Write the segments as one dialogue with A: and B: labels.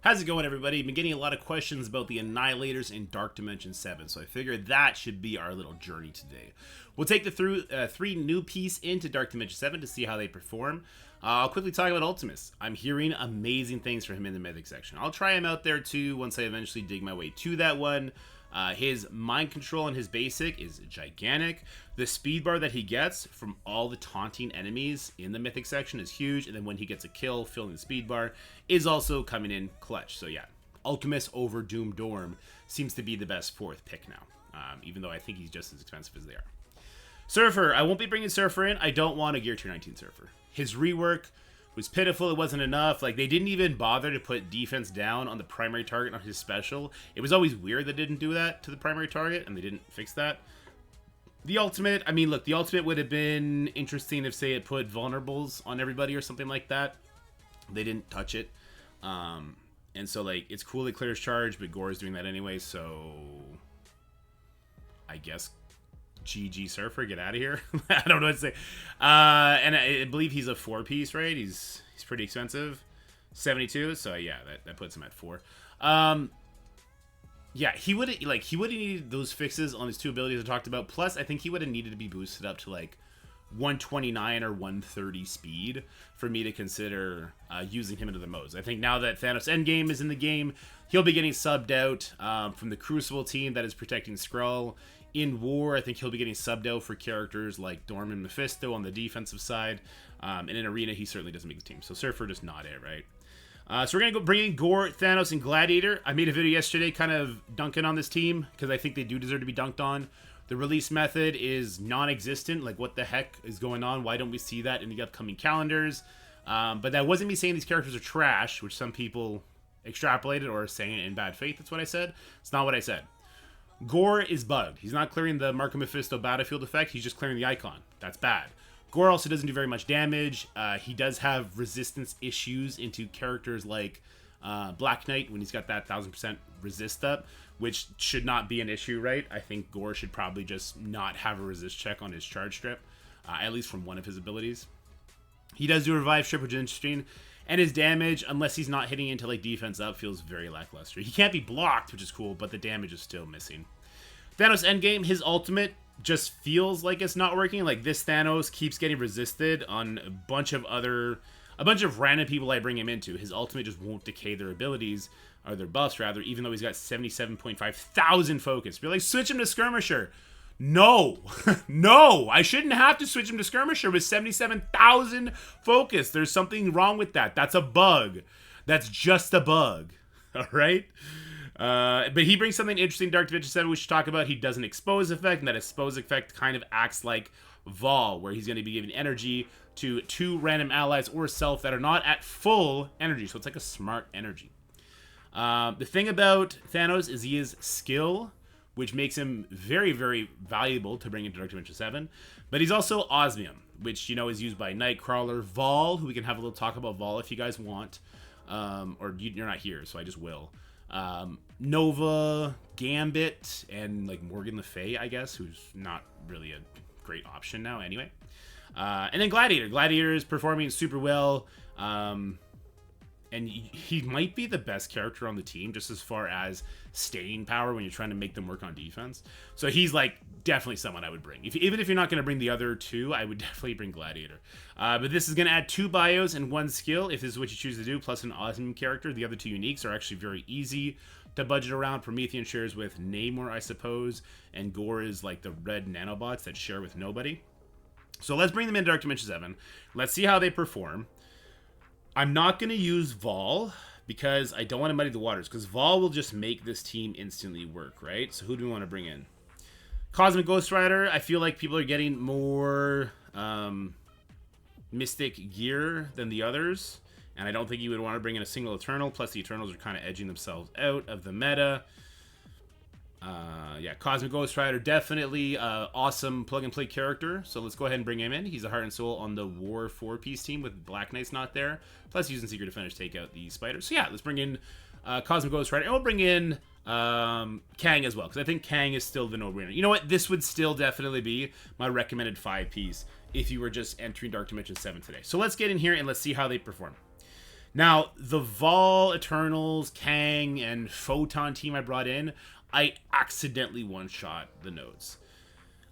A: How's it going, everybody? Been getting a lot of questions about the Annihilators in Dark Dimension 7, so I figured that should be our little journey today. We'll take the three new piece into Dark Dimension 7 to see how they perform. I'll quickly talk about Ultimus. I'm hearing amazing things for him in the Mythic section. I'll try him out there too once I eventually dig my way to that one. His mind control and his basic is gigantic. The speed bar that he gets from all the taunting enemies in the Mythic section is huge, and then when he gets a kill, filling the speed bar is also coming in clutch. So yeah, Ultimus over Doom Dorm seems to be the best fourth pick now, even though I think he's just as expensive as they are. Surfer, I won't be bringing Surfer in. I don't want a Gear Tier 19 Surfer. His rework was pitiful. It wasn't enough. Like, they didn't even bother to put defense down on the primary target on his special. It was always weird they didn't do that to the primary target, and they didn't fix that. The ultimate, I mean, look, the ultimate would have been interesting if, say, it put vulnerables on everybody or something like that. They didn't touch it. And so, like, it's cool it clears charge, but Gore is doing that anyway, so I guess GG Surfer, get out of here. I don't know what to say. And I believe he's a 4-piece, right? He's pretty expensive. 72, so yeah, that puts him at 4. Yeah, he would have needed those fixes on his two abilities I talked about. Plus, I think he would have needed to be boosted up to like 129 or 130 speed for me to consider using him into the modes. I think now that Thanos Endgame is in the game, he'll be getting subbed out from the Crucible team that is protecting Skrull. In War, I think he'll be getting subbed out for characters like Dorm and Mephisto on the defensive side. And in Arena, he certainly doesn't make the team. So Surfer just not it, right? So we're going to go bring in Gore, Thanos, and Gladiator. I made a video yesterday kind of dunking on this team because I think they do deserve to be dunked on. The release method is non-existent. Like, what the heck is going on? Why don't we see that in the upcoming calendars? But that wasn't me saying these characters are trash, which some people extrapolated or are saying it in bad faith. That's what I said. It's not what I said. Gore is bugged. He's not clearing the Mark of Mephisto battlefield effect. He's just clearing the icon. That's bad. Gore also doesn't do very much damage. He does have resistance issues into characters like Black Knight when he's got that 1000% resist up, which should not be an issue, right? I think Gore should probably just not have a resist check on his charge strip, at least from one of his abilities. He does do a revive strip, which is interesting. And his damage, unless he's not hitting into like defense up, feels very lackluster. He can't be blocked, which is cool, but the damage is still missing. Thanos Endgame, his ultimate just feels like it's not working. Like, this Thanos keeps getting resisted on a bunch of random people I bring him into. His ultimate just won't decay their abilities, or their buffs rather, even though he's got 77.5 thousand focus. Be like, switch him to Skirmisher. No, no, I shouldn't have to switch him to Skirmisher with 77,000 focus. There's something wrong with that. That's a bug. That's just a bug. All right? But he brings something interesting in Dark Dimension 7 we should talk about. He does an expose effect, and that expose effect kind of acts like Vahl, where he's going to be giving energy to 2 random allies or self that are not at full energy. So it's like a smart energy. The thing about Thanos is he is skill, which makes him very, very valuable to bring into Dark Dimension 7. But he's also Osmium, which, you know, is used by Nightcrawler, Vahl, who we can have a little talk about Vahl if you guys want. Or you're not here, so I just will. Nova, Gambit, and, like, Morgan Le Fay, I guess, who's not really a great option now anyway. And then Gladiator. Gladiator is performing super well. And he might be the best character on the team just as far as staying power when you're trying to make them work on defense. So he's, like, definitely someone I would bring. Even if you're not going to bring the other two, I would definitely bring Gladiator. But this is going to add 2 bios and 1 skill, if this is what you choose to do, plus an awesome character. The other 2 uniques are actually very easy to budget around. Promethean shares with Namor, I suppose, and Gore is, like, the red nanobots that share with nobody. So let's bring them into Dark Dimension 7. Let's see how they perform. I'm not going to use Vahl because I don't want to muddy the waters, because Vahl will just make this team instantly work, right? So who do we want to bring in? Cosmic Ghost Rider, I feel like people are getting more Mystic gear than the others, and I don't think you would want to bring in a single Eternal, plus the Eternals are kind of edging themselves out of the meta. Yeah, Cosmic Ghost Rider, definitely awesome plug-and-play character, so let's go ahead and bring him in. He's a Heart and Soul on the War 4-piece team with Black Knight's not there, plus using Secret Defender to take out the spiders. So yeah, let's bring in Cosmic Ghost Rider, and we'll bring in Kang as well, because I think Kang is still the no-brainer. You know what? This would still definitely be my recommended 5-piece if you were just entering Dark Dimension 7 today. So let's get in here and let's see how they perform. Now, the Vahl, Eternals, Kang, and Photon team I brought in, I accidentally one-shot the nodes.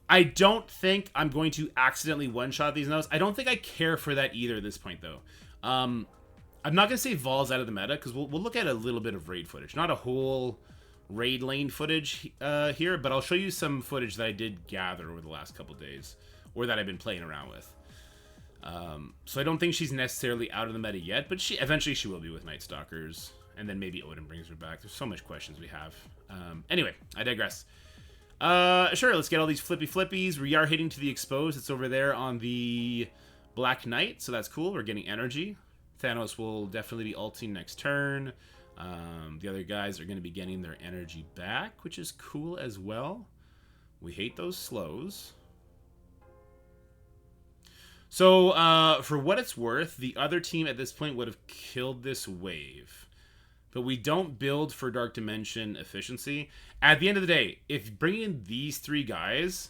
A: I don't think I'm going to accidentally one-shot these nodes. I don't think I care for that either at this point, though. I'm not going to say Vahl's out of the meta, because we'll look at a little bit of raid footage. Not a whole raid lane footage here, but I'll show you some footage that I did gather over the last couple days, or that I've been playing around with. So I don't think she's necessarily out of the meta yet, but eventually she will be with Night Stalkers, and then maybe Odin brings her back. There's so much questions we have. Anyway, I digress. Sure, let's get all these flippies. We are hitting to the exposed. It's over there on the Black Knight, so that's cool. We're getting energy. Thanos will definitely be ulting next turn. The other guys are going to be getting their energy back, which is cool as well. We hate those slows. So, for what it's worth, the other team at this point would have killed this wave. But we don't build for Dark Dimension efficiency. At the end of the day, if bringing these three guys,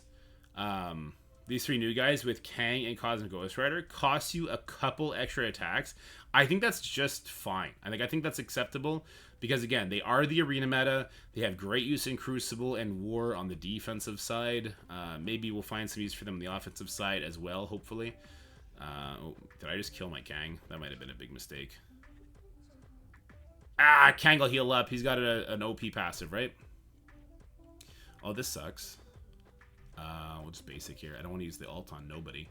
A: these three new guys with Kang and Cosmic Ghost Rider costs you a couple extra attacks, I think that's just fine. I think that's acceptable because, again, they are the arena meta. They have great use in Crucible and War on the defensive side. Maybe we'll find some use for them on the offensive side as well, hopefully. Did I just kill my Kang? That might have been a big mistake. Ah, Kang will heal up. He's got an OP passive, right? Oh, this sucks. We'll just basic here. I don't want to use the ult on nobody.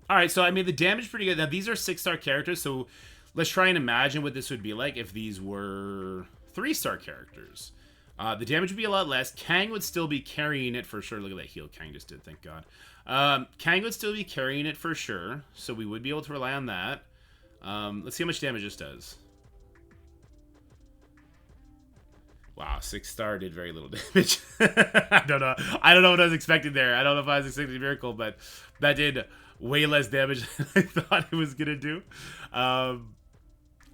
A: Alright, so I mean, the damage is pretty good. Now, these are 6-star characters, so let's try and imagine what this would be like if these were 3-star characters. The damage would be a lot less. Kang would still be carrying it for sure. Look at that heal Kang just did, thank God. Kang would still be carrying it for sure, so we would be able to rely on that. Let's see how much damage this does. Wow, 6-star did very little damage. I don't know. I don't know what I was expecting there. I don't know if I was expecting a miracle, but that did way less damage than I thought it was gonna do.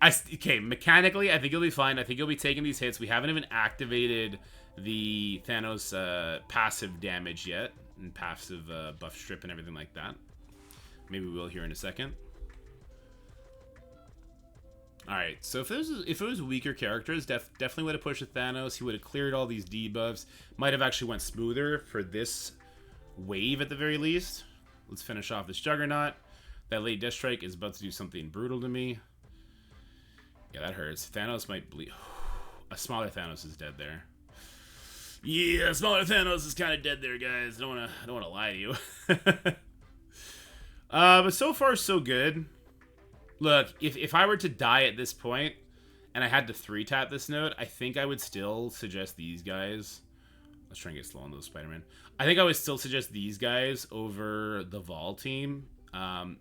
A: Okay, mechanically, I think you'll be fine. I think you'll be taking these hits. We haven't even activated the Thanos passive damage yet, and passive buff strip and everything like that. Maybe we will here in a second. Alright, so if it was weaker characters, definitely would have pushed with Thanos. He would have cleared all these debuffs. Might have actually went smoother for this wave at the very least. Let's finish off this Juggernaut. That late Death Strike is about to do something brutal to me. Yeah, that hurts. Thanos might bleed. A smaller Thanos is dead there. Yeah, a smaller Thanos is kind of dead there, guys. I don't wanna lie to you. But so far, so good. Look, if I were to die at this point, and I had to 3-tap this node, I think I would still suggest these guys. Let's try and get slow on those Spider-Man. I think I would still suggest these guys over the Vahl team,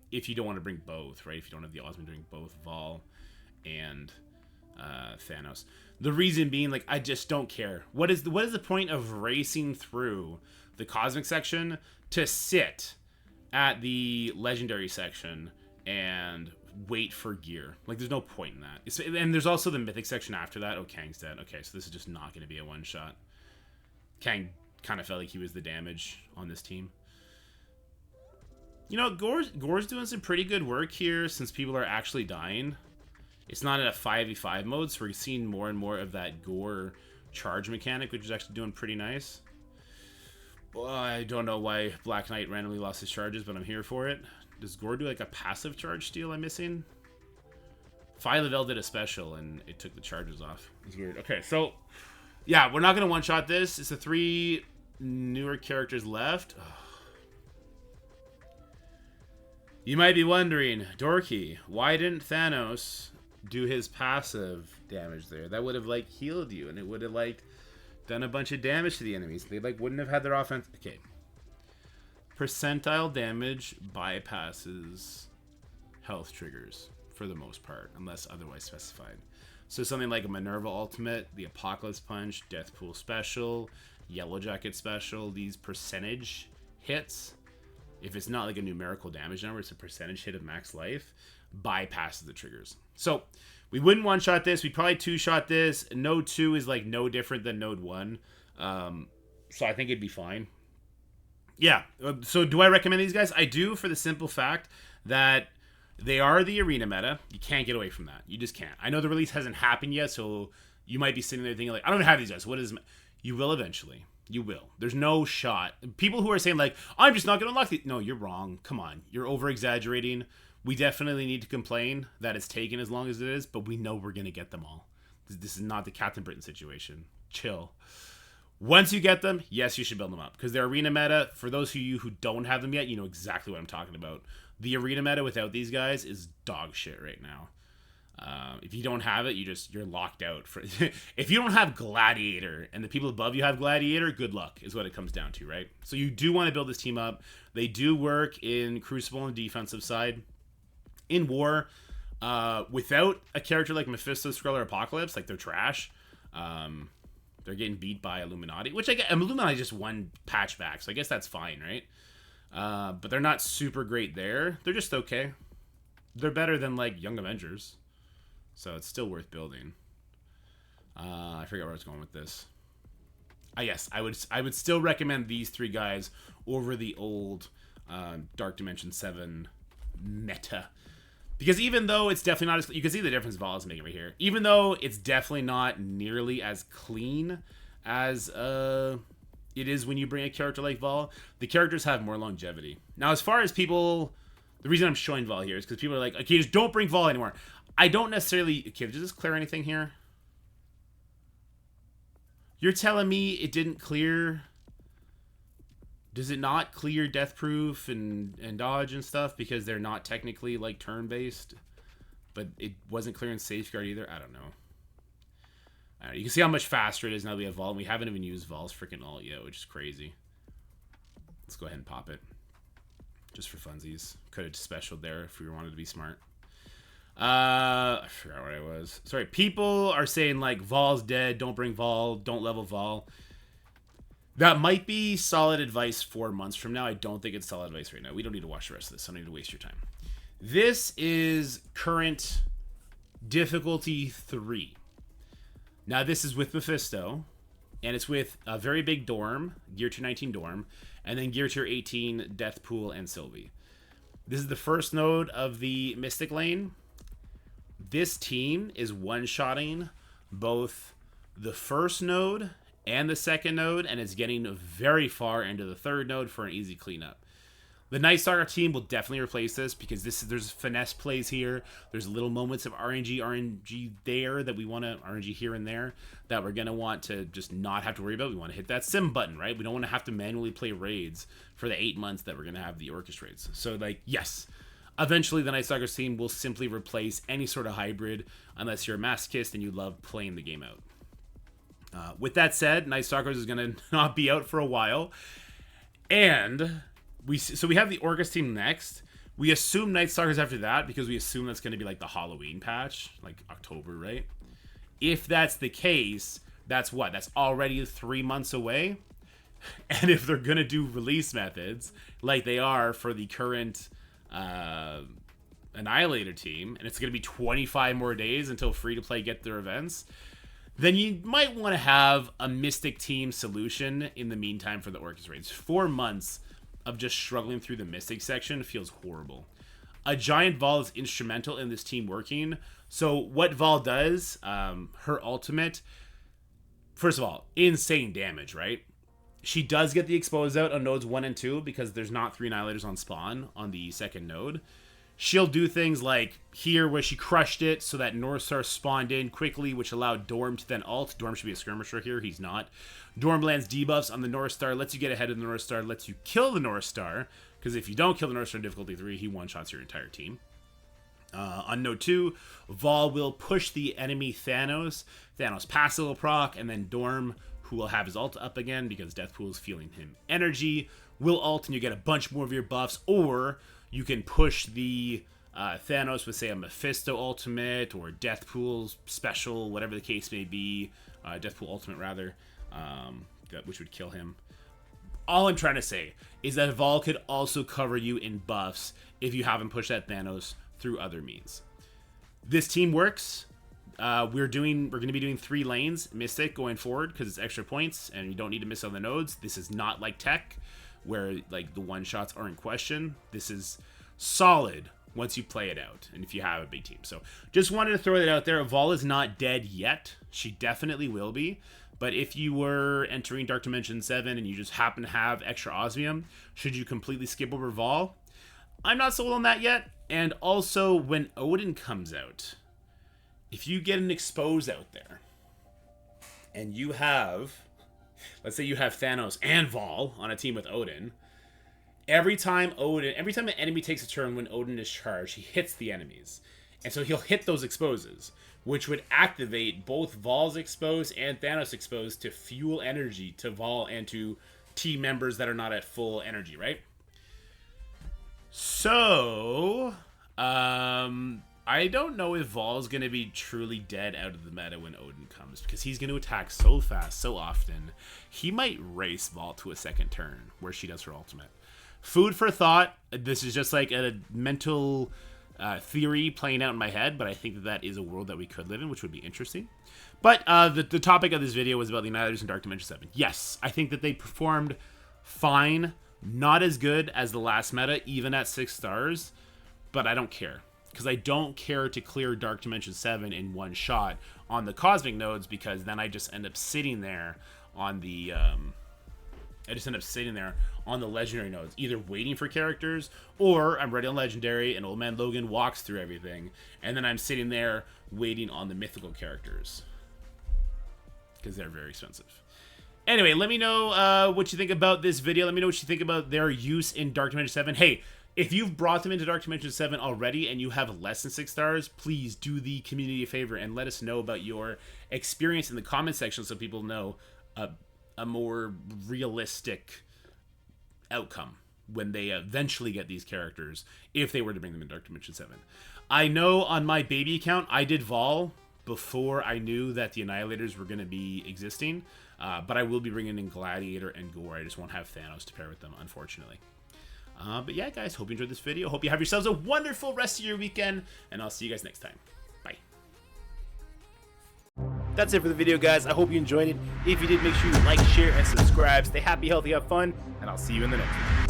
A: if you don't want to bring both, right? If you don't have the odds of doing both Vahl and Thanos. The reason being, like, I just don't care. What is the point of racing through the Cosmic section to sit at the Legendary section and wait for gear? Like, there's no point in that. And there's also the Mythic section after that. Oh, Kang's dead. Okay, so this is just not going to be a one-shot. Kang kind of felt like he was the damage on this team. You know, Gore's doing some pretty good work here since people are actually dying. It's not in a 5v5 mode, so we're seeing more and more of that Gore charge mechanic, which is actually doing pretty nice. Well, I don't know why Black Knight randomly lost his charges, but I'm here for it. Does Gore do like a passive charge steal I'm missing? Phylavel did a special and it took the charges off. It's weird. Okay, so yeah, we're not going to one-shot this. It's the 3 newer characters left. You might be wondering, Dorky, why didn't Thanos do his passive damage there? That would have like healed you and it would have like done a bunch of damage to the enemies. They like wouldn't have had their offense. Okay. Percentile damage bypasses health triggers for the most part, unless otherwise specified. So something like a Minerva Ultimate, the Apocalypse Punch, Deathpool Special, Yellow Jacket Special, these percentage hits, if it's not like a numerical damage number, it's a percentage hit of max life, bypasses the triggers. So we wouldn't one-shot this. We'd probably 2-shot this. Node 2 is like no different than Node 1. So I think it'd be fine. Yeah. So do I recommend these guys? I do, for the simple fact that They are the arena meta. You can't get away from that. You just can't. I know the release hasn't happened yet, so you might be sitting there thinking, like, I don't have these guys. What is... You will eventually. You will. There's no shot. People who are saying, like, I'm just not going to unlock these... No, you're wrong. Come on. You're over-exaggerating. We definitely need to complain that it's taken as long as it is, but we know we're going to get them all. This is not the Captain Britain situation. Chill. Once you get them, yes, you should build them up. Because they're arena meta. For those of you who don't have them yet, you know exactly what I'm talking about. The arena meta without these guys is dog shit right now. If you don't have it, you're locked out. If you don't have Gladiator and the people above you have Gladiator, good luck is what it comes down to, right? So you do want to build this team up. They do work in Crucible on the defensive side. In War, without a character like Mephisto, Skrull, or Apocalypse, like they're trash. They're getting beat by Illuminati, which I get. Illuminati just won patch back, so I guess that's fine, right? But they're not super great there. They're just okay. They're better than like Young Avengers. So it's still worth building. I forget where I was going with this. Yes, I would still recommend these three guys over the old Dark Dimension 7 meta. Because even though it's definitely not as... You can see the difference Vahl is making right here. Even though it's definitely not nearly as clean as it is when you bring a character like Vahl, the characters have more longevity. Now, as far as people... The reason I'm showing Vahl here is because people are like, okay, just don't bring Vahl anymore. I don't necessarily... Okay, does this clear anything here? You're telling me it didn't clear... Does it not clear Death Proof and Dodge and stuff because they're not technically, like, turn-based? But it wasn't clearing Safeguard either? I don't know. You can see how much faster it is now that we have Vahl, and we haven't even used Vahl's freaking ult yet, which is crazy. Let's go ahead and pop it. Just for funsies. Could have specialed there if we wanted to be smart. I forgot where I was. Sorry, people are saying, like, Vahl's dead, don't bring Vahl, don't level Vahl. That might be solid advice 4 months from now. I don't think it's solid advice right now. We don't need to watch the rest of this. So I don't need to waste your time. This is current difficulty 3. Now, this is with Mephisto. And it's with a very big Dorm, Gear Tier 19 Dorm. And then Gear Tier 18, Deathpool, and Sylvie. This is the first node of the Mystic Lane. This team is one-shotting both the first node and the second node, and it's getting very far into the third node for an easy cleanup. The Night Stalker team will definitely replace this because there's finesse plays here. There's little moments of RNG there that we want to, RNG here and there, that we're going to want to just not have to worry about. We want to hit that sim button, right? We don't want to have to manually play raids for the 8 months that we're going to have the Orcus raids. So, like, yes, eventually the Night Stalker team will simply replace any sort of hybrid unless you're a masochist and you love playing the game out. With that said, Night Stalkers is going to not be out for a while. And we have the Orcus team next. We assume Night Stalkers after that because we assume that's going to be like the Halloween patch, like October, right? If that's the case, that's what? That's already 3 months away. And if they're going to do release methods like they are for the current Annihilator team, and it's going to be 25 more days until free-to-play get their events, then you might want to have a Mystic team solution in the meantime for the Orcus raids. 4 months of just struggling through the Mystic section feels horrible. A giant Vahl is instrumental in this team working. So what Vahl does, her ultimate, first of all, insane damage, right? She does get the expose out on nodes 1 and 2 because there's not 3 Annihilators on spawn on the second node. She'll do things like here where she crushed it so that Northstar spawned in quickly, which allowed Dorm to then ult. Dorm should be a skirmisher here. He's not. Dorm lands debuffs on the Northstar, lets you get ahead of the Northstar, lets you kill the Northstar, because if you don't kill the Northstar in difficulty 3, he one-shots your entire team. On node 2, Vahl will push the enemy Thanos. Thanos passive will proc, and then Dorm, who will have his ult up again because Deathpool is feeling him energy, will ult and you get a bunch more of your buffs, or you can push the Thanos with, say, a Mephisto ultimate or Deathpool special, whatever the case may be. Deathpool ultimate, rather, which would kill him. All I'm trying to say is that Vahl could also cover you in buffs if you haven't pushed that Thanos through other means. This team works. We're going to be doing 3 lanes Mystic going forward because it's extra points and you don't need to miss on the nodes. This is not like Tech, where like the one shots are in question. This is solid once you play it out, and if you have a big team. So just wanted to throw that out there. Vahl is not dead yet. She definitely will be. But if you were entering Dark Dimension 7 and you just happen to have extra osmium, should you completely skip over Vahl? I'm not sold on that yet. And also, when Odin comes out, if you get an expose out there, and you have, let's say you have Thanos and Vahl on a team with Odin, every time an enemy takes a turn when Odin is charged, he hits the enemies. And so he'll hit those exposes, which would activate both Vahl's expose and Thanos expose to fuel energy to Vahl and to team members that are not at full energy, right? So, I don't know if Vahl's going to be truly dead out of the meta when Odin comes, because he's going to attack so fast, so often. He might race Vahl to a second turn where she does her ultimate. Food for thought. This is just like a mental theory playing out in my head, but I think that is a world that we could live in, which would be interesting. But the topic of this video was about the Annihilators in Dark Dimension 7. Yes, I think that they performed fine. Not as good as the last meta, even at 6 stars, but I don't care. Because I don't care to clear Dark Dimension 7 in one shot on the Cosmic nodes, because then I just end up sitting there on the Legendary nodes, either waiting for characters, or I'm ready on Legendary, and Old Man Logan walks through everything, and then I'm sitting there waiting on the mythical characters. Because they're very expensive. Anyway, let me know what you think about this video. Let me know what you think about their use in Dark Dimension 7. Hey, if you've brought them into Dark Dimension 7 already and you have less than 6 stars, please do the community a favor and let us know about your experience in the comment section so people know a more realistic outcome when they eventually get these characters, if they were to bring them in Dark Dimension 7. I know on my baby account, I did Vahl before I knew that the Annihilators were going to be existing, but I will be bringing in Gladiator and Gore. I just won't have Thanos to pair with them, unfortunately. But yeah, guys, hope you enjoyed this video. Hope you have yourselves a wonderful rest of your weekend, and I'll see you guys next time. Bye. That's it for the video, guys. I hope you enjoyed it. If you did, make sure you like, share, and subscribe. Stay happy, healthy, have fun, and I'll see you in the next one.